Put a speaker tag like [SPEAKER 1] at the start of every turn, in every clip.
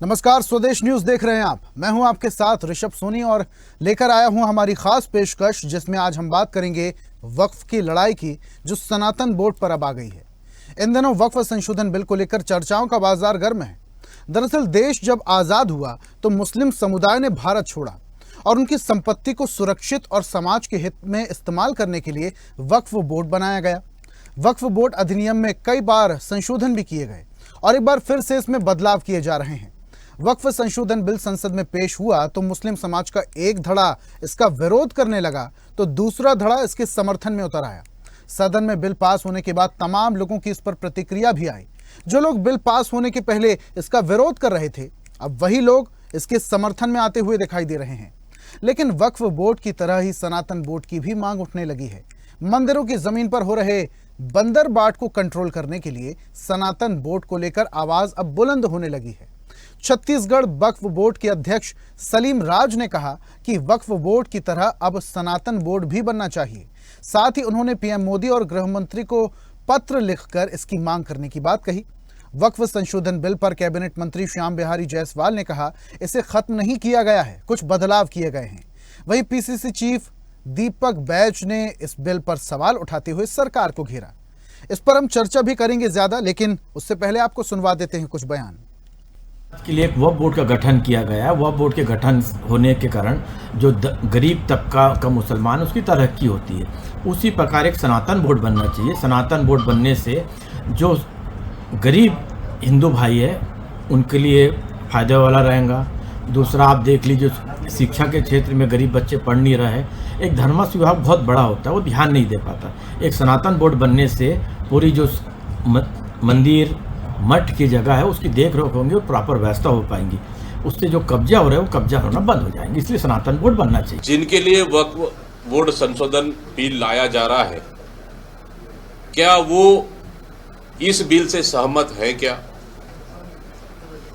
[SPEAKER 1] नमस्कार, स्वदेश न्यूज देख रहे हैं आप। मैं हूं आपके साथ ऋषभ सोनी और लेकर आया हूं हमारी खास पेशकश, जिसमें आज हम बात करेंगे वक्फ की लड़ाई की, जो सनातन बोर्ड पर अब आ गई है। इन दिनों वक्फ संशोधन बिल को लेकर चर्चाओं का बाजार गर्म है। दरअसल देश जब आजाद हुआ तो मुस्लिम समुदाय ने भारत छोड़ा और उनकी संपत्ति को सुरक्षित और समाज के हित में इस्तेमाल करने के लिए वक्फ बोर्ड बनाया गया। वक्फ बोर्ड अधिनियम में कई बार संशोधन भी किए गए और एक बार फिर से इसमें बदलाव किए जा रहे हैं। वक्फ संशोधन बिल संसद में पेश हुआ तो मुस्लिम समाज का एक धड़ा इसका विरोध करने लगा तो दूसरा धड़ा इसके समर्थन में उतर आया। सदन में बिल पास होने के बाद तमाम लोगों की इस पर प्रतिक्रिया भी आई। जो लोग बिल पास होने के पहले इसका विरोध कर रहे थे, अब वही लोग इसके समर्थन में आते हुए दिखाई दे रहे हैं। लेकिन वक्फ बोर्ड की तरह ही सनातन बोर्ड की भी मांग उठने लगी है। मंदिरों की जमीन पर हो रहे बंदर बाट को कंट्रोल करने के लिए सनातन बोर्ड को लेकर आवाज अब बुलंद होने लगी है। छत्तीसगढ़ वक्फ बोर्ड के अध्यक्ष सलीम राज ने कहा कि वक्फ बोर्ड की तरह अब सनातन बोर्ड भी बनना चाहिए। साथ ही उन्होंने पीएम मोदी और गृह मंत्री को पत्र लिखकर इसकी मांग करने की बात कही। वक्फ संशोधन बिल पर कैबिनेट मंत्री श्याम बिहारी जायसवाल ने कहा, इसे खत्म नहीं किया गया है, कुछ बदलाव किए गए हैं। वहीं पीसीसी चीफ दीपक बैज ने इस बिल पर सवाल उठाते हुए सरकार को घेरा। इस पर हम चर्चा भी करेंगे ज्यादा, लेकिन उससे पहले आपको सुनवा देते हैं कुछ बयान।
[SPEAKER 2] के लिए एक वक्फ बोर्ड का गठन किया गया है। वक्फ बोर्ड के गठन होने के कारण जो गरीब तबका का मुसलमान उसकी तरक्की होती है। उसी प्रकार एक सनातन बोर्ड बनना चाहिए। सनातन बोर्ड बनने से जो गरीब हिंदू भाई है उनके लिए फ़ायदे वाला रहेगा। दूसरा, आप देख लीजिए, शिक्षा के क्षेत्र में गरीब बच्चे पढ़ नहीं रहे। एक धर्मस्व विभाग बहुत बड़ा होता है, वो ध्यान नहीं दे पाता। एक सनातन बोर्ड बनने से पूरी जो मंदिर मठ की जगह है उसकी देख रेख होंगी और प्रॉपर व्यवस्था हो पाएंगी। उससे जो कब्जा हो रहा है वो कब्जा होना बंद हो जाएंगे। इसलिए सनातन बोर्ड बनना चाहिए।
[SPEAKER 3] जिनके लिए वक्फ बोर्ड संशोधन बिल लाया जा रहा है, क्या वो इस बिल से सहमत है?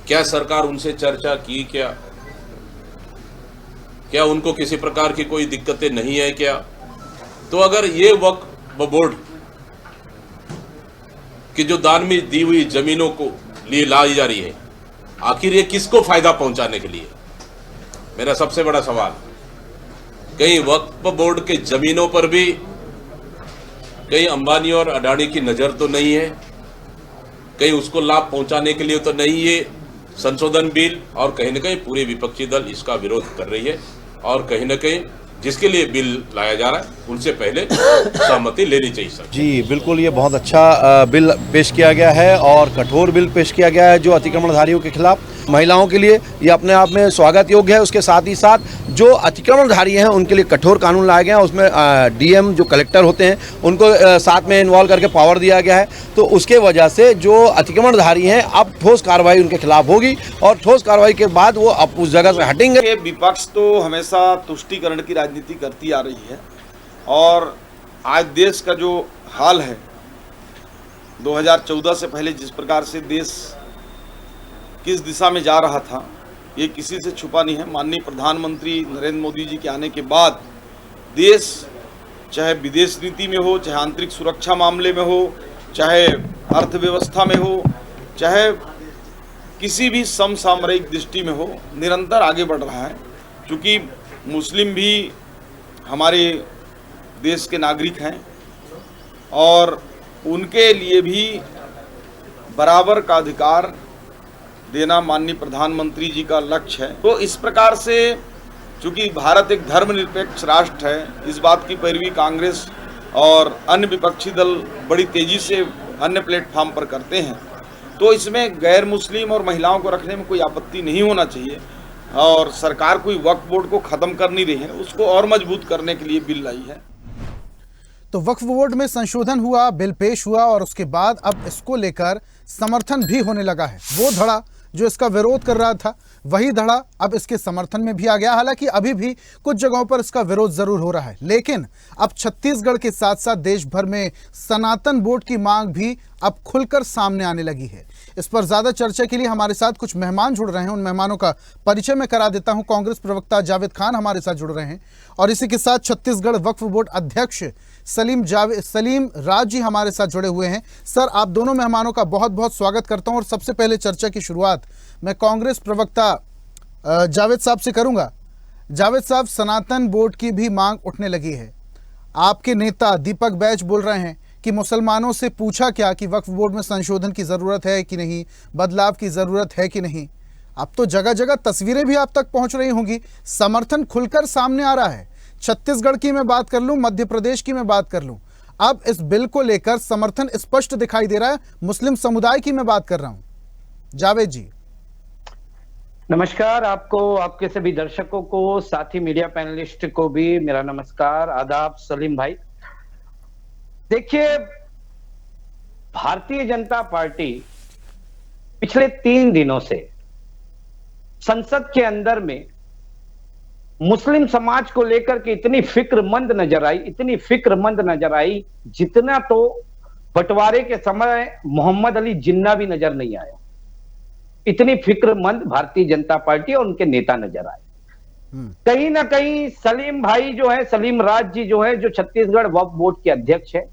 [SPEAKER 3] क्या सरकार उनसे चर्चा की? क्या उनको किसी प्रकार की कोई दिक्कतें नहीं है क्या? तो अगर ये वक्फ बोर्ड कि जो दान में दी हुई जमीनों को लिए लाई जा रही है, आखिर ये किसको फायदा पहुंचाने के लिए? मेरा सबसे बड़ा सवाल, कहीं वक्फ बोर्ड के जमीनों पर भी कहीं अंबानी और अडानी की नजर तो नहीं है? कहीं उसको लाभ पहुंचाने के लिए तो नहीं ये संशोधन बिल? और कहीं न कहीं पूरे विपक्षी दल इसका विरोध कर रही है और कहीं न कहीं जिसके लिए बिल लाया जा रहा है उनसे पहले सहमति लेनी चाहिए सर।
[SPEAKER 4] जी बिल्कुल, ये बहुत अच्छा बिल पेश किया गया है और कठोर बिल पेश किया गया है जो अतिक्रमणधारियों के खिलाफ। महिलाओं के लिए ये अपने आप में स्वागत योग्य है। उसके साथ ही साथ जो अतिक्रमणधारी हैं उनके लिए कठोर कानून लाया गया है। उसमें डीएम जो कलेक्टर होते हैं उनको साथ में इन्वॉल्व करके पावर दिया गया है। तो उसके वजह से जो अतिक्रमणधारी हैं अब ठोस कार्रवाई उनके खिलाफ होगी और ठोस कार्रवाई के बाद वो अब उस जगह से हटेंगे।
[SPEAKER 5] विपक्ष तो हमेशा तुष्टीकरण की राजनीति करती आ रही है और आज देश का जो हाल है, 2014 से पहले जिस प्रकार से देश किस दिशा में जा रहा था ये किसी से छुपा नहीं है। माननीय प्रधानमंत्री नरेंद्र मोदी जी के आने के बाद देश चाहे विदेश नीति में हो, चाहे आंतरिक सुरक्षा मामले में हो, चाहे अर्थव्यवस्था में हो, चाहे किसी भी समसामयिक दृष्टि में हो, निरंतर आगे बढ़ रहा है। क्योंकि मुस्लिम भी हमारे देश के नागरिक हैं और उनके लिए भी बराबर का अधिकार देना माननीय प्रधानमंत्री जी का लक्ष्य है। तो इस प्रकार से चूंकि भारत एक धर्मनिरपेक्ष राष्ट्र है, इस बात की पैरवी कांग्रेस और अन्य विपक्षी दल बड़ी तेजी से अन्य प्लेटफॉर्म पर करते हैं। तो इसमें गैर मुस्लिम और महिलाओं को रखने में कोई आपत्ति नहीं होना चाहिए और सरकार कोई वक्फ बोर्ड को खत्म कर नहीं रही है, उसको और मजबूत करने के लिए बिल लाई है।
[SPEAKER 1] तो वक्फ बोर्ड में संशोधन हुआ, बिल पेश हुआ और उसके बाद अब इसको लेकर समर्थन भी होने लगा है। वो धड़ा जो इसका विरोध कर रहा था, वही धड़ा अब इसके समर्थन में भी आ गया। हालांकि अभी भी कुछ जगहों पर इसका विरोध जरूर हो रहा है, लेकिन अब छत्तीसगढ़ के साथ साथ देश भर में सनातन बोर्ड की मांग भी अब खुलकर सामने आने लगी है। इस पर ज्यादा चर्चा के लिए हमारे साथ कुछ मेहमान जुड़ रहे हैं। उन मेहमानों का परिचय मैं करा देता हूं। कांग्रेस प्रवक्ता जावेद खान हमारे साथ जुड़ रहे हैं और इसी के साथ छत्तीसगढ़ वक्फ बोर्ड अध्यक्ष सलीम राज जी हमारे साथ जुड़े हुए हैं। सर, आप दोनों मेहमानों का बहुत बहुत स्वागत करता हूं और सबसे पहले चर्चा की शुरुआत मैं कांग्रेस प्रवक्ता जावेद साहब से करूंगा। जावेद साहब, सनातन बोर्ड की भी मांग उठने लगी है। आपके नेता दीपक बैज बोल रहे हैं कि मुसलमानों से पूछा क्या कि वक्फ बोर्ड में संशोधन की ज़रूरत है कि नहीं, बदलाव की ज़रूरत है कि नहीं। अब तो जगह जगह तस्वीरें भी आप तक पहुंच रही होंगी, समर्थन खुलकर सामने आ रहा है। छत्तीसगढ़ की मैं बात कर लूं, मध्य प्रदेश की मैं बात कर लूं, अब इस बिल को लेकर समर्थन स्पष्ट दिखाई दे रहा है। मुस्लिम समुदाय की मैं बात कर रहा हूं। जावेद जी,
[SPEAKER 6] नमस्कार आपको, आपके सभी दर्शकों को, साथी मीडिया पैनलिस्ट को भी मेरा नमस्कार, आदाब। सलीम भाई, देखिए, भारतीय जनता पार्टी पिछले 3 दिनों से संसद के अंदर में मुस्लिम समाज को लेकर के इतनी फिक्रमंद नजर आई, जितना तो बंटवारे के समय मोहम्मद अली जिन्ना भी नजर नहीं आया। इतनी फिक्रमंद भारतीय जनता पार्टी और उनके नेता नजर आए। कहीं ना कहीं सलीम भाई जो है, सलीम राज जी जो है, जो छत्तीसगढ़ वक्फ बोर्ड के अध्यक्ष है,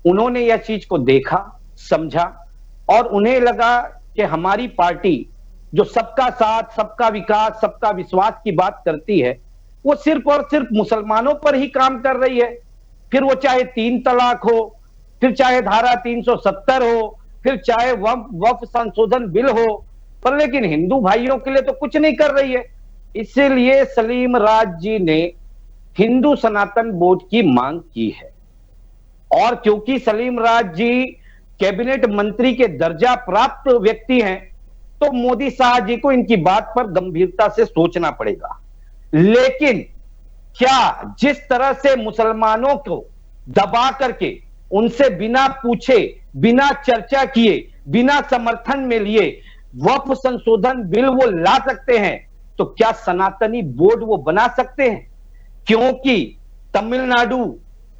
[SPEAKER 6] उन्होंने यह चीज को देखा, समझा और उन्हें लगा कि हमारी पार्टी जो सबका साथ, सबका विकास, सबका विश्वास की बात करती है, वो सिर्फ और सिर्फ मुसलमानों पर ही काम कर रही है। फिर वो चाहे 3 तलाक हो, फिर चाहे धारा 370 हो, फिर चाहे वक्फ संशोधन बिल हो, पर लेकिन हिंदू भाइयों के लिए तो कुछ नहीं कर रही है। इसीलिए सलीम राज जी ने हिंदू सनातन बोर्ड की मांग की है। और क्योंकि सलीम राज जी कैबिनेट मंत्री के दर्जा प्राप्त व्यक्ति हैं, तो मोदी साहब जी को इनकी बात पर गंभीरता से सोचना पड़ेगा। लेकिन क्या जिस तरह से मुसलमानों को दबा करके, उनसे बिना पूछे, बिना चर्चा किए, बिना समर्थन में लिए वक्फ संशोधन बिल वो ला सकते हैं, तो क्या सनातनी बोर्ड वो बना सकते हैं? क्योंकि तमिलनाडु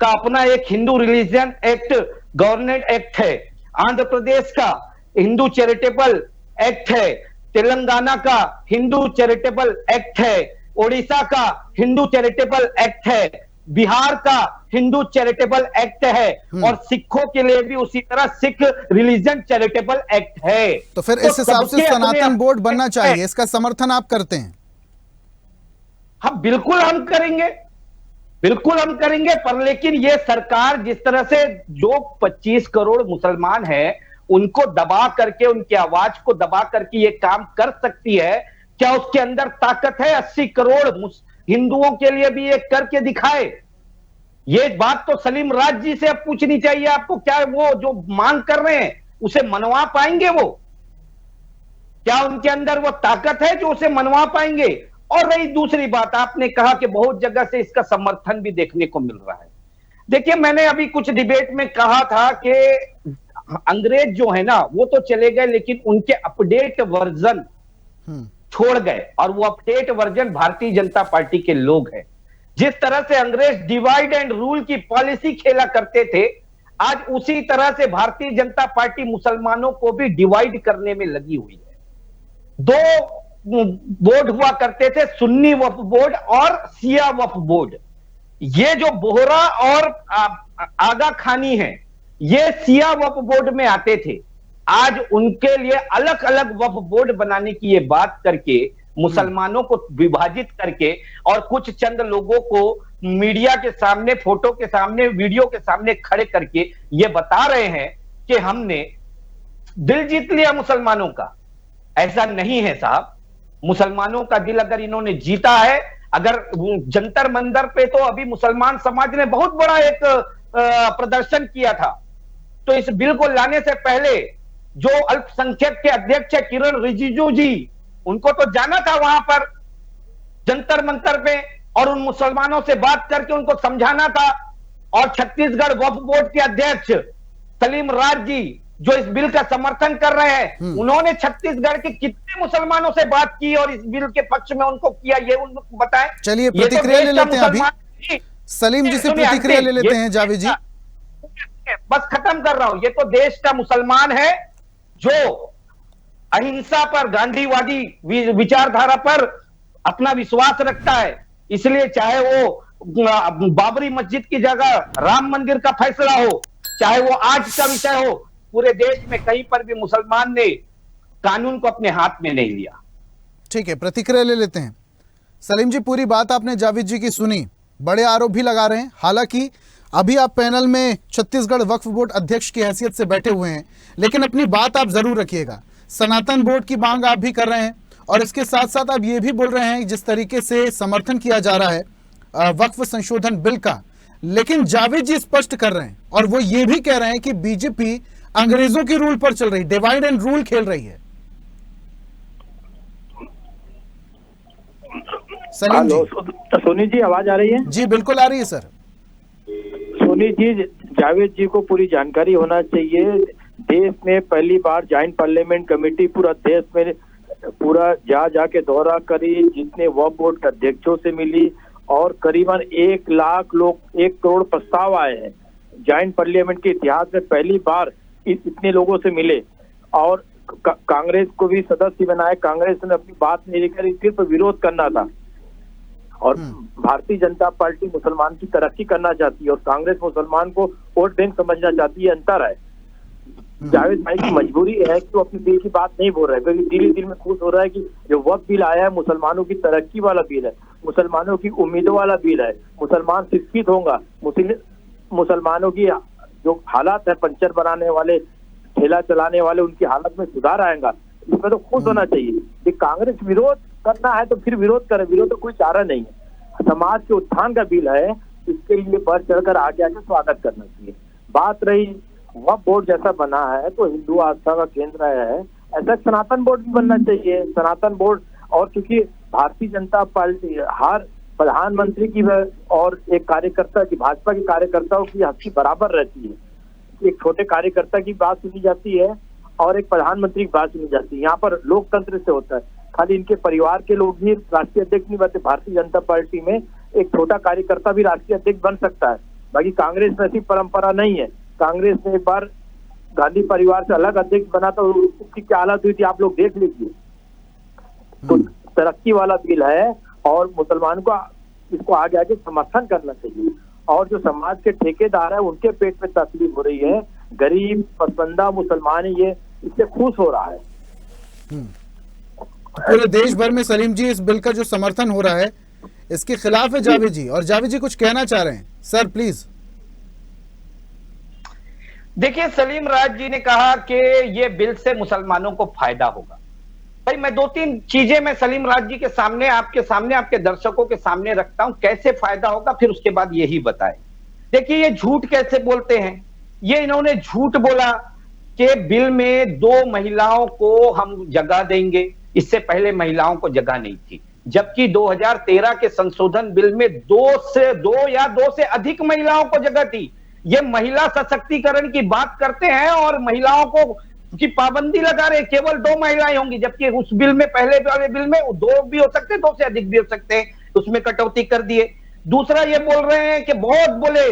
[SPEAKER 6] का अपना एक Hindu religion act, governance act है, आंध्र प्रदेश का हिंदू चैरिटेबल एक्ट है, तेलंगाना का हिंदू चैरिटेबल एक्ट है, ओडिशा का हिंदू चैरिटेबल एक्ट है, बिहार का हिंदू चैरिटेबल एक्ट है और सिखों के लिए भी उसी तरह सिख रिलीजन चैरिटेबल एक्ट है।
[SPEAKER 1] तो फिर इस हिसाब से सनातन बोर्ड बनना चाहिए, इसका समर्थन आप करते हैं?
[SPEAKER 6] हाँ, बिल्कुल हम करेंगे, बिल्कुल हम करेंगे। पर लेकिन ये सरकार जिस तरह से जो 25 करोड़ मुसलमान हैं, उनको दबा करके, उनकी आवाज को दबा करके ये काम कर सकती है, क्या उसके अंदर ताकत है? 80 करोड़ हिंदुओं के लिए भी ये करके दिखाए। ये बात तो सलीम राज जी से अब पूछनी चाहिए आपको, क्या वो जो मांग कर रहे हैं उसे मनवा पाएंगे? वो क्या उनके अंदर वो ताकत है जो उसे मनवा पाएंगे? और रही दूसरी बात, आपने कहा कि बहुत जगह से इसका समर्थन भी देखने को मिल रहा है। देखिए, मैंने अभी कुछ डिबेट में कहा था कि अंग्रेज जो है ना, वो तो चले गए, लेकिन उनके अपडेट वर्जन छोड़ गए, और वो update version Bharatiya Janata party के लोग हैं। जिस तरह से अंग्रेज डिवाइड एंड रूल की पॉलिसी खेला करते थे, आज उसी तरह से भारतीय जनता पार्टी मुसलमानों को भी डिवाइड करने में लगी हुई है। 2 बोर्ड हुआ करते थे, सुन्नी वक्फ बोर्ड और शिया वक्फ बोर्ड। ये जो बोहरा और आगा खानी है, ये शिया वक्फ बोर्ड में आते थे। आज उनके लिए अलग अलग वक्फ बोर्ड बनाने की ये बात करके, मुसलमानों को विभाजित करके, और कुछ चंद लोगों को मीडिया के सामने, फोटो के सामने, वीडियो के सामने खड़े करके ये बता रहे हैं कि हमने दिल जीत लिया मुसलमानों का। ऐसा नहीं है साहब। मुसलमानों का दिल अगर इन्होंने जीता है, अगर जंतर मंतर पे तो अभी मुसलमान समाज ने बहुत बड़ा एक प्रदर्शन किया था, तो इस बिल को लाने से पहले जो अल्पसंख्यक के अध्यक्ष है किरण रिजिजू जी, उनको तो जाना था वहां पर जंतर मंतर पे, और उन मुसलमानों से बात करके उनको समझाना था। और छत्तीसगढ़ वक्फ बोर्ड के अध्यक्ष सलीम राज जी जो इस बिल का समर्थन कर रहे हैं, उन्होंने छत्तीसगढ़ के कितने मुसलमानों से बात की और इस बिल के पक्ष में उनको किया, ये उनको बताएं।
[SPEAKER 1] चलिए, प्रतिक्रिया ले लेते हैं अभी। सलीम जी से प्रतिक्रिया ले लेते हैं जावेद जी।
[SPEAKER 6] बस खत्म कर रहा हूं। ये तो देश का मुसलमान है जो अहिंसा पर, गांधीवादी विचारधारा पर अपना विश्वास रखता है। इसलिए चाहे वो बाबरी मस्जिद की जगह राम मंदिर का फैसला हो, चाहे वो आज का विषय हो, पूरे देश में कहीं पर भी मुसलमान ने कानून को अपने हाथ में नहीं लिया।
[SPEAKER 1] ठीक है, प्रतिक्रिया ले लेते हैं। सलीम जी, पूरी बात आपने जावेद जी की सुनी, बड़े आरोप भी लगा रहे हैं। हालांकि अभी आप पैनल में छत्तीसगढ़ वक्फ बोर्ड अध्यक्ष की हैसियत से बैठे हुए हैं, लेकिन अपनी बात आप जरूर रखिएगा। सनातन बोर्ड की मांग आप भी कर रहे हैं और इसके साथ साथ आप ये भी बोल रहे हैं जिस तरीके से समर्थन किया जा रहा है वक्फ संशोधन बिल का, लेकिन जावेद जी स्पष्ट कर रहे हैं और वो ये भी कह रहे हैं कि बीजेपी अंग्रेजों के रूल पर चल रही, डिवाइड एंड रूल खेल रही है। सलीम जी,
[SPEAKER 7] सोनी जी आवाज आ रही है?
[SPEAKER 1] जी बिल्कुल आ रही है सर।
[SPEAKER 7] सोनी जी, जावेद जी को पूरी जानकारी होना चाहिए। देश में पहली बार जॉइंट पार्लियामेंट कमेटी पूरा देश में पूरा जा के दौरा करी, जितने वक्फ बोर्ड के अध्यक्षों से मिली और करीबन 1 लाख लोग, 1 करोड़ प्रस्ताव आए हैं। जॉइंट पार्लियामेंट के इतिहास में पहली बार इतने लोगों से मिले और कांग्रेस को भी सदस्य बनाए। कांग्रेस ने अपनी बात नहीं करी, सिर्फ विरोध करना था और भारतीय जनता पार्टी मुसलमान की तरक्की करना चाहती है और कांग्रेस मुसलमान को वोट बैंक समझना चाहती है। अंतर है। जावेद भाई की मजबूरी है कि वो अपने दिल की बात नहीं बोल रहा है, क्योंकि दिल में खुश हो रहा है कि जो वक्फ बिल आया है मुसलमानों की तरक्की वाला बिल है, मुसलमानों की उम्मीदों वाला बिल है। मुसलमान शिक्षित होगा, मुसलमानों की जो हालात है, पंचर बनाने वाले, ठेला चलाने वाले, उनकी हालत में सुधार आएगा। इसमें तो खुश होना चाहिए कि कांग्रेस विरोध करना है तो फिर विरोध करे, विरोध तो कोई चारा नहीं है। समाज के उत्थान का बिल है, इसके लिए बढ़ चढ़कर आगे आके स्वागत करना चाहिए। बात रही वक्फ बोर्ड जैसा बना है तो हिंदू आस्था का केंद्र है, ऐसा सनातन बोर्ड भी बनना चाहिए। सनातन बोर्ड, और क्योंकि भारतीय जनता पार्टी हर प्रधानमंत्री की और एक कार्यकर्ता की, भाजपा के कार्यकर्ताओं की हस्ती बराबर रहती है। एक छोटे कार्यकर्ता की बात सुनी जाती है और एक प्रधानमंत्री की बात सुनी जाती है। यहाँ पर लोकतंत्र से होता है, खाली इनके परिवार के लोग भी राष्ट्रीय अध्यक्ष नहीं बनते। भारतीय जनता पार्टी में एक छोटा कार्यकर्ता भी राष्ट्रीय अध्यक्ष बन सकता है। बाकी कांग्रेस में ऐसी परंपरा नहीं है। कांग्रेस ने एक बार गांधी परिवार से अलग अध्यक्ष बना तो उसकी क्या हालत हुई थी आप लोग देख लीजिए। तो तरक्की वाला बिल है और मुसलमान को इसको आगे आगे समर्थन करना चाहिए। और जो समाज के ठेकेदार है उनके पेट में तकलीफ हो रही है, गरीब पसंदा मुसलमान ये इससे खुश हो रहा है।
[SPEAKER 1] पूरे देश भर में सलीम जी इस बिल का जो समर्थन हो रहा है इसके खिलाफ है जावेद जी, और जावेद जी कुछ कहना चाह रहे हैं सर, प्लीज।
[SPEAKER 6] देखिए, सलीम राज जी ने कहा कि ये बिल से मुसलमानों को फायदा होगा। भाई मैं 2-3 चीजें मैं सलीम राज जी के सामने, आपके दर्शकों के सामने रखता हूं, कैसे फायदा होगा, फिर उसके बाद यही बताए। देखिए, ये झूठ कैसे बोलते हैं। ये इन्होंने झूठ बोला कि बिल में 2 महिलाओं को हम जगह देंगे। इससे पहले महिलाओं को जगह नहीं थी, जबकि 2013 के संशोधन बिल में 2 से अधिक महिलाओं को जगह थी। ये महिला सशक्तिकरण की बात करते हैं और महिलाओं को की पाबंदी लगा रहे, केवल 2 महिलाएं होंगी, जबकि उस बिल में, पहले वाले बिल में 2 भी हो सकते हैं, 2 से अधिक भी हो सकते हैं, उसमें कटौती कर दिए। दूसरा ये बोल रहे हैं कि बहुत बोले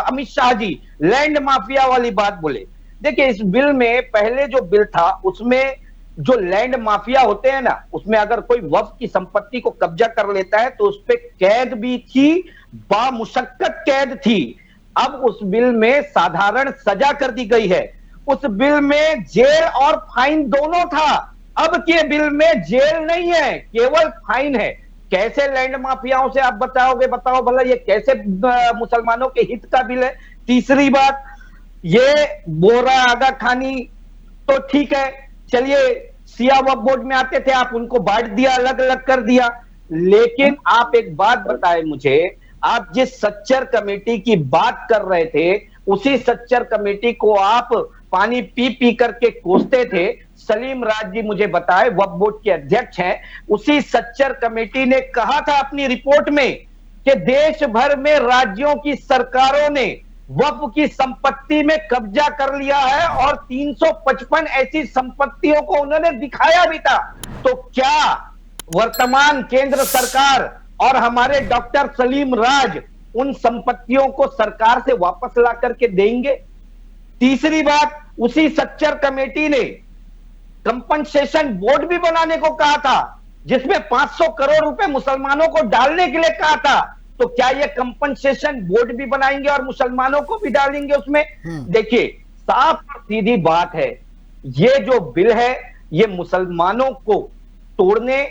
[SPEAKER 6] अमित शाह जी लैंड माफिया वाली बात बोले। देखिए, इस बिल में पहले जो बिल था उसमें जो लैंड माफिया होते हैं ना, उसमें अगर कोई वक्फ की संपत्ति को कब्जा कर लेता है तो उस पर कैद भी थी, बामुशक्कत कैद थी। अब उस बिल में साधारण सजा कर दी गई है। उस बिल में जेल और फाइन दोनों था, अब के बिल में जेल नहीं है, केवल फाइन है। कैसे लैंड माफियाओं से आप बताओ भला ये कैसे मुसलमानों के हित का बिल है। तीसरी बात, ये बोरा आगा खानी तो ठीक है, चलिए सिया वक्फ बोर्ड में आते थे, आप उनको बांट दिया, अलग अलग कर दिया। लेकिन आप एक बात बताएं मुझे, आप जिस सच्चर कमेटी की बात कर रहे थे उसी सच्चर कमेटी को आप पानी पी पी करके कोसते थे। सलीम राज जी मुझे बताए, वक्फ बोर्ड के अध्यक्ष हैं, उसी सच्चर कमेटी ने कहा था अपनी रिपोर्ट में कि देश भर में राज्यों की सरकारों ने वक्फ की संपत्ति में कब्जा कर लिया है और 355 ऐसी संपत्तियों को उन्होंने दिखाया भी था। तो क्या वर्तमान केंद्र सरकार और हमारे डॉक्टर सलीम राज उन संपत्तियों को सरकार से वापस ला करके देंगे? तीसरी बात, उसी सच्चर कमेटी ने कंपनसेशन बोर्ड भी बनाने को कहा था, जिसमें 500 करोड़ रुपए मुसलमानों को डालने के लिए कहा था। तो क्या ये कंपनसेशन बोर्ड भी बनाएंगे और मुसलमानों को भी डालेंगे उसमें? देखिए, साफ और सीधी बात है, ये जो बिल है ये मुसलमानों को तोड़ने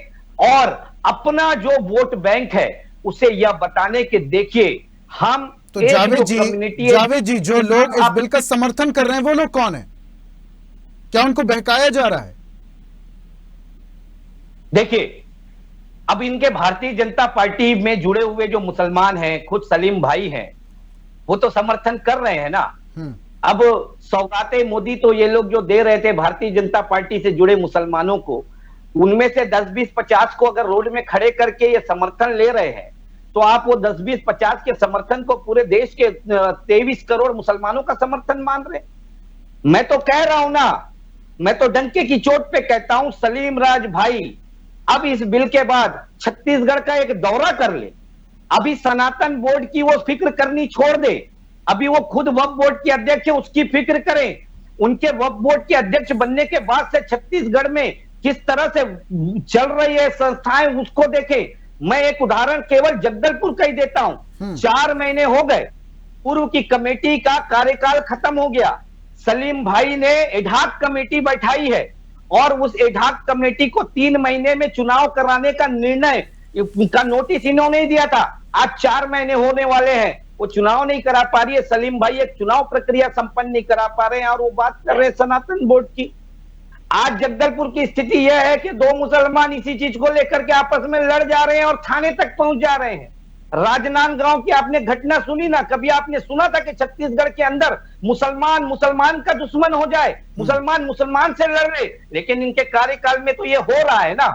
[SPEAKER 6] और अपना जो वोट बैंक है उसे यह बताने के देखिए हम
[SPEAKER 1] तो जावेद जी जो लोग इस बिल का समर्थन कर रहे हैं वो लोग कौन है? क्या उनको बहकाया जा रहा है?
[SPEAKER 6] देखिए, अब इनके भारतीय जनता पार्टी में जुड़े हुए जो मुसलमान हैं, खुद सलीम भाई हैं, वो तो समर्थन कर रहे हैं ना। अब सौगाते मोदी तो ये लोग जो दे रहे थे भारतीय जनता पार्टी से जुड़े मुसलमानों को, उनमें से 10, 20, 50 को अगर रोड में खड़े करके ये समर्थन ले रहे हैं, तो आप वो 10, 20, 50 के समर्थन को पूरे देश के 23 करोड़ मुसलमानों का समर्थन मान रहे? मैं तो कह रहा हूं ना, मैं तो डंके की चोट पे कहता हूं, सलीम राज भाई अब इस बिल के बाद छत्तीसगढ़ का एक दौरा कर ले। अभी सनातन बोर्ड की वो फिक्र करनी छोड़ दे, अभी वो खुद वक्फ बोर्ड के अध्यक्ष है, उसकी फिक्र करें। उनके वक्फ बोर्ड के अध्यक्ष बनने के बाद से छत्तीसगढ़ में किस तरह से चल रही है संस्थाएं, उसको देखें। मैं एक उदाहरण केवल जगदलपुर का ही देता हूं। 4 महीने हो गए, पूर्व की कमेटी का कार्यकाल खत्म हो गया, सलीम भाई ने एडहॉक कमेटी बैठाई है और उस एडहॉक कमेटी को 3 महीने में चुनाव कराने का निर्णय का नोटिस इन्होंने ही दिया था। आज 4 महीने होने वाले हैं, वो चुनाव नहीं करा पा रही है। सलीम भाई एक चुनाव प्रक्रिया संपन्न नहीं करा पा रहे हैं और वो बात कर रहे हैं सनातन बोर्ड की। आज जगदलपुर की स्थिति यह है कि 2 मुसलमान इसी चीज को लेकर के आपस में लड़ जा रहे हैं और थाने तक पहुंच जा रहे हैं। राजनांदगांव की आपने घटना सुनी ना? कभी आपने सुना था कि छत्तीसगढ़ के अंदर मुसलमान मुसलमान का दुश्मन हो जाए, मुसलमान मुसलमान से लड़ रहे? लेकिन इनके कार्यकाल में तो ये हो रहा है ना।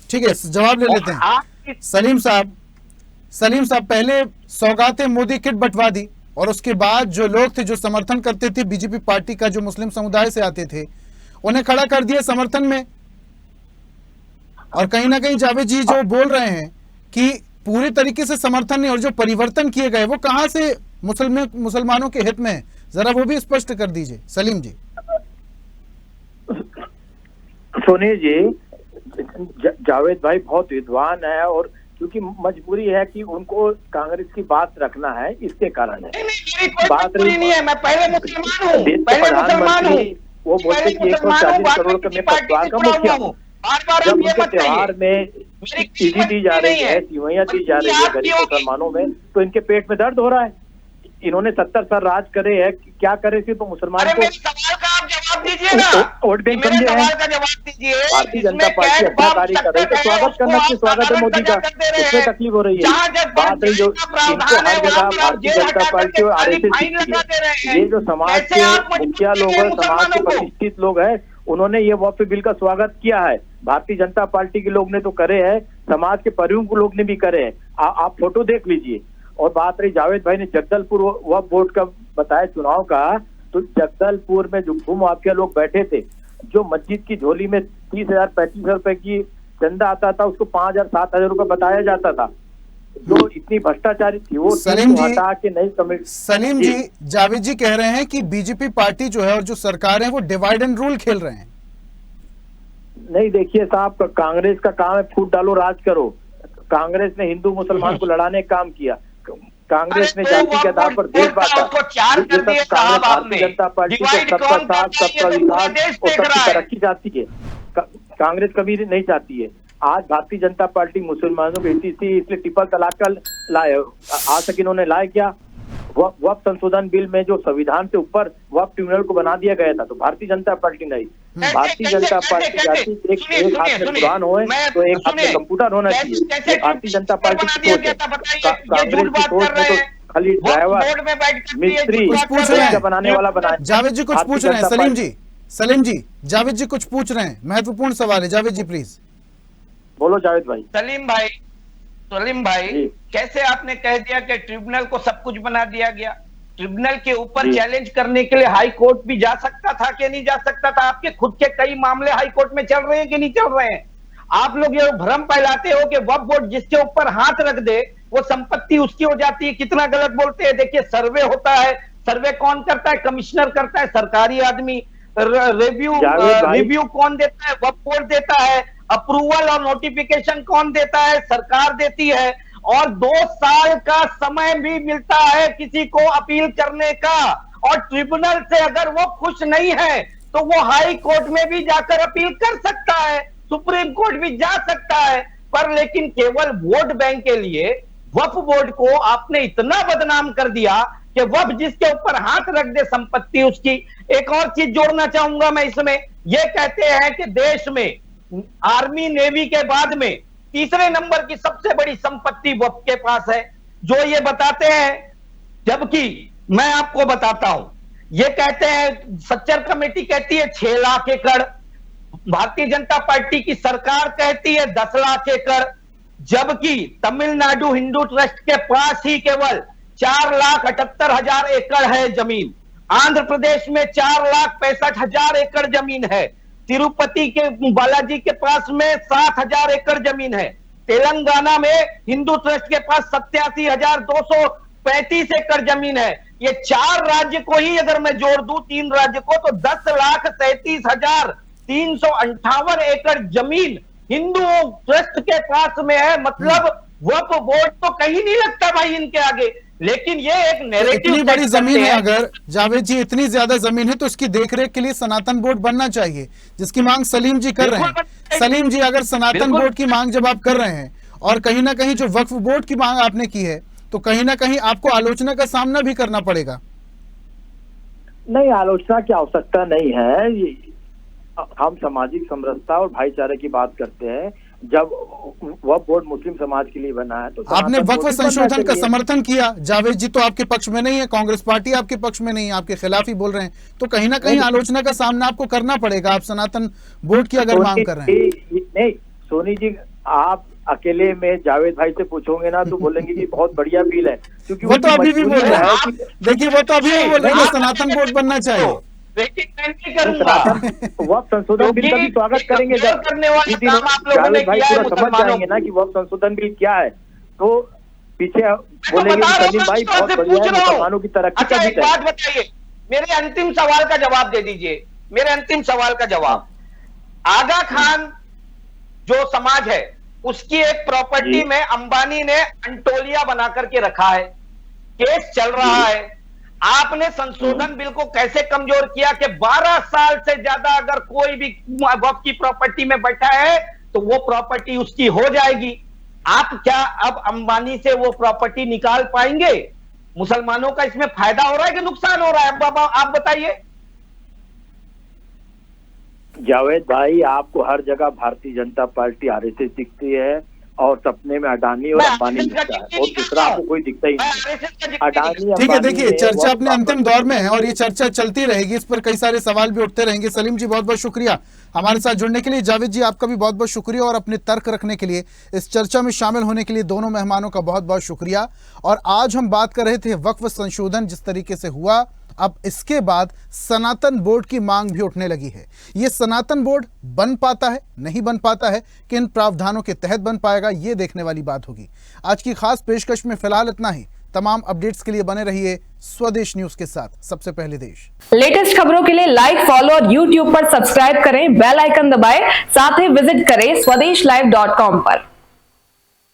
[SPEAKER 1] ठीक है, जवाब ले लेते हैं। सलीम साहब पहले सौगाते मोदी किट बंटवा दी और उसके बाद जो लोग थे जो समर्थन करते थे बीजेपी पार्टी का, जो मुस्लिम समुदाय से आते थे, उन्हें खड़ा कर दिया समर्थन में। और कहीं ना कहीं जावेद जी जो बोल रहे हैं कि पूरे तरीके से समर्थन नहीं, और जो परिवर्तन किए गए वो कहां से मुसलमानों के हित में है, जरा वो भी स्पष्ट कर दीजिए सलीम जी।
[SPEAKER 7] सुनिए जी, जावेद भाई बहुत विद्वान है और क्योंकि मजबूरी है कि उनको कांग्रेस की बात रखना है, इसके कारण है। बात
[SPEAKER 6] नहीं है, मैं पहले मुसलमान हूँ,
[SPEAKER 7] वो बोलते कि 140 करोड़ का मैं परिवार का मुखिया हूँ। जब उनके त्योहार में ईदी दी जा रही है, सिवैयां दी जा रही है गरीब मुसलमानों में, तो इनके पेट में दर्द हो रहा है। इन्होंने 70 साल राज करे हैं, क्या करे थे तो मुसलमान को
[SPEAKER 6] जवाब दीजिए ना,
[SPEAKER 7] वोट बैंक समझे हैं। भारतीय जनता पार्टी अच्छा कार्य कर रही है तो स्वागत करना चाहिए, स्वागत है मोदी का। उसमें तकलीफ हो रही है। बात रही जो इनको हर जगह भारतीय जनता पार्टी और RSS, ये जो समाज के मुखिया लोग हैं, समाज के प्रतिष्ठित लोग हैं, उन्होंने ये वक्फ बिल का स्वागत किया है। भारतीय जनता पार्टी के लोग ने तो करे हैं, समाज के परिवार लोग ने भी करे हैं। आप फोटो देख लीजिए। और बात रही जावेद भाई ने जगदलपुर वक्फ बोर्ड का बताया चुनाव का, तो जगदलपुर में जो भू माफिया लोग बैठे थे, जो मस्जिद की झोली में 30,000 35,000 रुपए की चंदा आता था, उसको 5,000 7,000 रुपए बताया जाता था। जो इतनी भ्रष्टाचारी थी वो हटा के नई कमेटी।
[SPEAKER 1] सलीम जी, जावेद जी कह रहे हैं कि बीजेपी पार्टी जो है और जो सरकार है वो डिवाइड एंड रूल खेल रहे हैं।
[SPEAKER 7] नहीं, देखिए साहब, कांग्रेस का काम है फूट डालो राज करो। कांग्रेस ने हिंदू मुसलमान को लड़ाने का काम किया। कांग्रेस ने जाति के आधार पर देश बांटा। भारतीय जनता पार्टी को सबका साथ, सबका विकास और सबकी तरक्की चाहती है। कांग्रेस कभी नहीं चाहती है। आज भारतीय जनता पार्टी मुसलमानों की इसलिए ट्रिपल तलाक का लाए। आज तक इन्होंने लाए क्या? वक्फ संशोधन बिल में जो संविधान से ऊपर वक्फ ट्रिब्यूनल को बना दिया गया था, तो भारतीय जनता पार्टी नहीं। भारतीय जनता पार्टी चाहती एक हाथ में कुरान होए तो एक हाथ में कंप्यूटर होना चाहिए। भारतीय जनता पार्टी की सोच है। कांग्रेस की सोच में तो खाली ड्राइवर, मिस्त्री बनाने वाला बनाए।
[SPEAKER 1] जावेद जी कुछ पूछ रहे हैं। सलीम जी, जावेद जी कुछ पूछ रहे हैं, महत्वपूर्ण सवाल है। जावेद जी प्लीज
[SPEAKER 7] बोलो। जावेद भाई।
[SPEAKER 6] सलीम भाई कैसे आपने कह दिया कि ट्रिब्यूनल को सब कुछ बना दिया गया? ट्रिब्यूनल के ऊपर चैलेंज करने के लिए हाई कोर्ट भी जा सकता था कि नहीं जा सकता था? आपके खुद के कई मामले हाई कोर्ट में चल रहे हैं कि नहीं चल रहे हैं? आप लोग ये भ्रम फैलाते हो कि वक्फ बोर्ड जिसके ऊपर हाथ रख दे वो संपत्ति उसकी हो जाती है। कितना गलत बोलते हैं। देखिए, सर्वे होता है, सर्वे कौन करता है? कमिश्नर करता है, सरकारी आदमी। रिव्यू कौन देता है? वक्फ बोर्ड देता है। अप्रूवल और नोटिफिकेशन कौन देता है? सरकार देती है। और 2 साल का समय भी मिलता है किसी को अपील करने का। और ट्रिब्यूनल से अगर वो खुश नहीं है तो वो हाई कोर्ट में भी जाकर अपील कर सकता है, सुप्रीम कोर्ट भी जा सकता है। पर लेकिन केवल वोट बैंक के लिए वक्फ बोर्ड को आपने इतना बदनाम कर दिया कि वक्फ जिसके ऊपर हाथ रख दे संपत्ति उसकी। एक और चीज जोड़ना चाहूंगा मैं इसमें, ये कहते हैं कि देश में आर्मी नेवी के बाद में तीसरे नंबर की सबसे बड़ी संपत्ति वक्फ के पास है, जो ये बताते हैं। जबकि मैं आपको बताता हूं, ये कहते हैं, सच्चर कमेटी कहती है 6 लाख एकड़, भारतीय जनता पार्टी की सरकार कहती है 10 लाख एकड़, जबकि तमिलनाडु हिंदू ट्रस्ट के पास ही केवल 4,78,000 एकड़ है जमीन। आंध्र प्रदेश में 4,65,000 एकड़ जमीन है। तिरुपति के बालाजी के पास में 7,000 एकड़ जमीन है। तेलंगाना में हिंदू ट्रस्ट के पास 87,235 एकड़ जमीन है। ये 4 राज्य को ही अगर मैं जोड़ दूं, 3 राज्य को, तो 10,37,358 एकड़ जमीन हिंदू ट्रस्ट के पास में है। मतलब वक्फ बोर्ड तो कहीं नहीं लगता भाई इनके आगे। लेकिन ये एक नैरेटिव,
[SPEAKER 1] इतनी बड़ी जमीन है, अगर जावेद जी इतनी ज्यादा जमीन है तो इसकी देखरेख के लिए सनातन बोर्ड बनना चाहिए, जिसकी मांग सलीम जी कर रहे हैं। सलीम जी, अगर सनातन बोर्ड की मांग जब आप कर रहे हैं और कहीं ना कहीं जो वक्फ बोर्ड की मांग आपने की है, तो कहीं ना कहीं आपको आलोचना का सामना भी करना पड़ेगा।
[SPEAKER 7] नहीं, आलोचना की आवश्यकता नहीं है। हम सामाजिक समरसता और भाईचारे की बात करते हैं। जब वक्फ बोर्ड मुस्लिम समाज के लिए बना है तो
[SPEAKER 1] आपने वक्फ संशोधन का समर्थन किया। जावेद जी तो आपके पक्ष में नहीं है, कांग्रेस पार्टी आपके पक्ष में नहीं है, आपके खिलाफ ही बोल रहे हैं, तो कहीं ना कहीं आलोचना का सामना आपको करना पड़ेगा। आप सनातन बोर्ड की अगर मांग कर रहे हैं।
[SPEAKER 7] नहीं सोनी जी, आप अकेले में जावेद भाई से पूछोगे ना तो बोलेंगे कि बहुत बढ़िया बिल है, क्योंकि
[SPEAKER 1] वो तो अभी भी बोल रहे हैं। देखिए, वो तो अभी भी बोल रहे हैं सनातन बोर्ड बनना चाहिए।
[SPEAKER 7] वक्फ संशोधन बिल का भी स्वागत करेंगे। जब जावेद भाई पूरा समझ जाएंगे ना कि वक्फ संशोधन बिल क्या है, तो पीछे बोलेंगे सलीम भाई बहुत बढ़िया है, मुसलमानों की तरक्की का
[SPEAKER 6] एक बात बताइए, मेरे अंतिम सवाल का जवाब दे दीजिए। मेरे अंतिम सवाल का जवाब, आगा खान जो समाज है उसकी एक प्रॉपर्टी में अंबानी ने अंटोलिया बना करके रखा है, केस चल रहा है। आपने संशोधन बिल को कैसे कमजोर किया कि 12 साल से ज्यादा अगर कोई भी वक्फ की प्रॉपर्टी में बैठा है तो वो प्रॉपर्टी उसकी हो जाएगी। आप क्या अब अंबानी से वो प्रॉपर्टी निकाल पाएंगे? मुसलमानों का इसमें फायदा हो रहा है कि नुकसान हो रहा है? बाबा आप बताइए।
[SPEAKER 7] जावेद भाई, आपको हर जगह भारतीय जनता पार्टी आरएसएस दिखती है और सपने में अडानी और अंबानी दिखता है, और दूसरा आपको कोई दिखता ही नहीं। अडानी,
[SPEAKER 1] ठीक है, देखिए चर्चा अपने अंतिम दौर में है और ये चर्चा चलती रहेगी, इस पर कई सारे सवाल भी उठते रहेंगे। सलीम जी बहुत बहुत शुक्रिया हमारे साथ जुड़ने के लिए। जावेद जी आपका भी बहुत बहुत शुक्रिया और अपने तर्क रखने के लिए, इस चर्चा में शामिल होने के लिए दोनों मेहमानों का बहुत बहुत शुक्रिया। और आज हम बात कर रहे थे वक्फ संशोधन जिस तरीके से हुआ, अब इसके बाद सनातन बोर्ड की मांग भी उठने लगी है। ये सनातन बोर्ड बन पाता है, नहीं बन पाता है, किन प्रावधानों के तहत बन पाएगा, ये देखने वाली बात होगी। आज की खास पेशकश में फिलहाल इतना ही। तमाम अपडेट्स के लिए बने रहिए स्वदेश न्यूज के साथ। सबसे पहले देश।
[SPEAKER 8] लेटेस्ट खबरों के लिए लाइक, फॉलो और यूट्यूब पर सब्सक्राइब करें, बेल आइकन दबाएं, साथ ही विजिट करें swedishlive.com पर।